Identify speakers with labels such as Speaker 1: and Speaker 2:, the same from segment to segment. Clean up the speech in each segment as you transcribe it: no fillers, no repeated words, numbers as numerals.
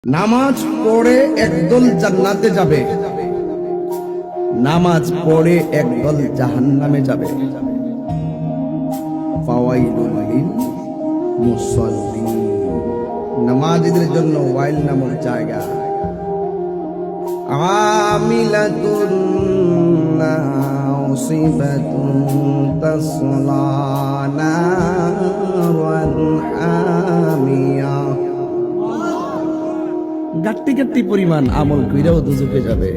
Speaker 1: নামাজ পড়ে একদল জান্নাতে যাবে, নামাজ পড়ে একদল জাহান্নামে যাবে। ফাওয়াইলুল লিল মুসাল্লিন, নামাজীদের জন্য ওয়াইল নামক জায়গা। আমিলাতুন নাসিবাতুন তাসলা নারান হামিয়া, গাট্টি গাট্টি পরিমাণ আমল কইরাও দুজকে যাবে।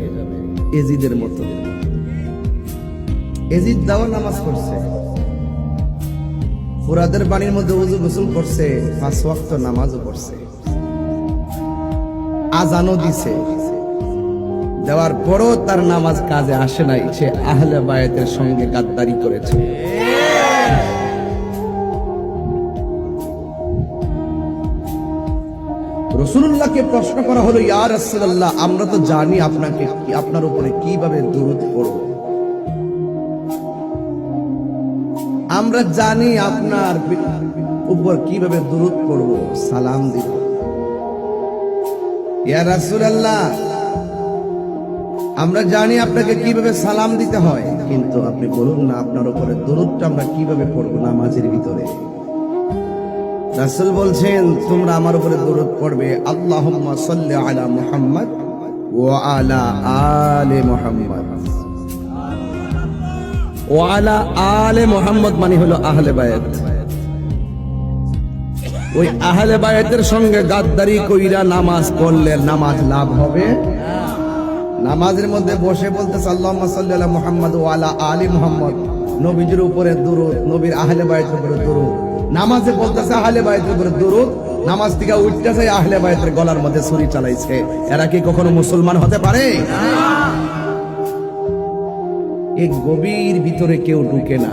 Speaker 1: এজিদের মতো, এজিদ দাও নামাজ পড়ছে, ফুরাদের বাড়ির মধ্যে ওযু গোসল করছে, 5 ওয়াক্ত নামাজও পড়ছে, আজানও দিছে, দেওয়ার পরও তার নামাজ কাজে আসে নাই। সে আহলে বায়াতের সঙ্গে গাদ্দারি করেছে। রাসূলুল্লাহকে প্রশ্ন করা হলো, ইয়া রাসূলুল্লাহ, আমরা তো জানি আপনাকে আপনার উপরে কিভাবে দুরূদ পড়ব, আমরা জানি আপনার উপর কিভাবে দুরূদ পড়ব, সালাম দিব। ইয়া রাসূলুল্লাহ, আমরা জানি আপনাকে কিভাবে সালাম দিতে হয়, কিন্তু আপনি বলুন না আপনার উপরে দুরূদটা আমরা কিভাবে পড়ব নামাজের ভিতরে। রাসূল বলছেন, তোমরা আমার উপরে দুরূদ পড়বে, আল্লাহুম্মা সাল্লি আলা মুহাম্মদ ওয়া আলা আলি মুহাম্মদ। ওয়া আলা আলি মুহাম্মদ মানে হলো আহলে বায়াত। ওই আহলে বায়াতের সঙ্গে গাদ্দারি কইরা নামাজ পড়লে নামাজ লাভ হবে। নামাজের মধ্যে বসে বলতেছে আল্লাহুম্মা সাল্লি আলা মুহাম্মদ ওয়া আলা আলি মুহাম্মদ, নবীজির উপরে দুরূদ, নবীর আহলে বায়াতের উপরে দুরূদ। নামাজে বলতেছে আহলে বায়াতের উপরে দুরূদ, নামাজ থেকে উঠতেছে আহলে বায়াতের গলার মধ্যে ছুরি চালাইছে। এরা কি কখনো মুসলমান হতে পারে? এই গভীর ভিতরে কেউ ঢুকে না,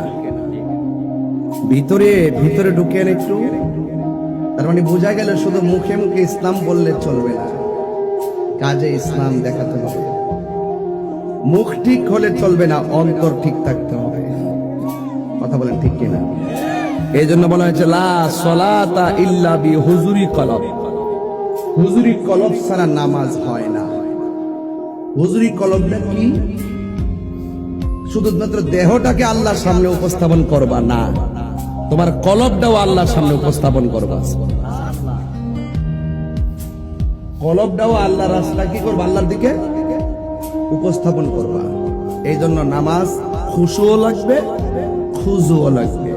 Speaker 1: ভিতরে ভিতরে ঢুকেন একটু। তার মানে বোঝা গেল শুধু মুখে মুখে ইসলাম বললে চলবে না, কাজে ইসলাম দেখাতে হবে। মুখ ঠিক হলে চলবে না, অন্তর ঠিক থাকতে হবে। কথা বলেন ঠিক কিনা? এই জন্য বলা হয়েছে লা সলাতা ইল্লা বি হুজুরি কলব, হুজুরি কলব ছাড়া নামাজ হয় না। হুজুরি কলবটা কি? শুধুমাত্র দেহটাকে আল্লাহর সামনে উপস্থাপন করবা না, তোমার কলবটাও আল্লাহর সামনে উপস্থাপন করবা। কলবটাও আল্লাহর রাস্তা কি করবা, আল্লাহর দিকে উপস্থাপন করবা। এই জন্য নামাজ খুশুও লাগবে, খুজুও লাগবে।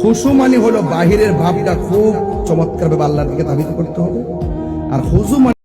Speaker 1: খুশু মানে হলো বাহিরের ভাবটা খুব চমৎকার ভাবে আল্লাহর দিকে ধাবিত করতে হবে, আর খুজু মানে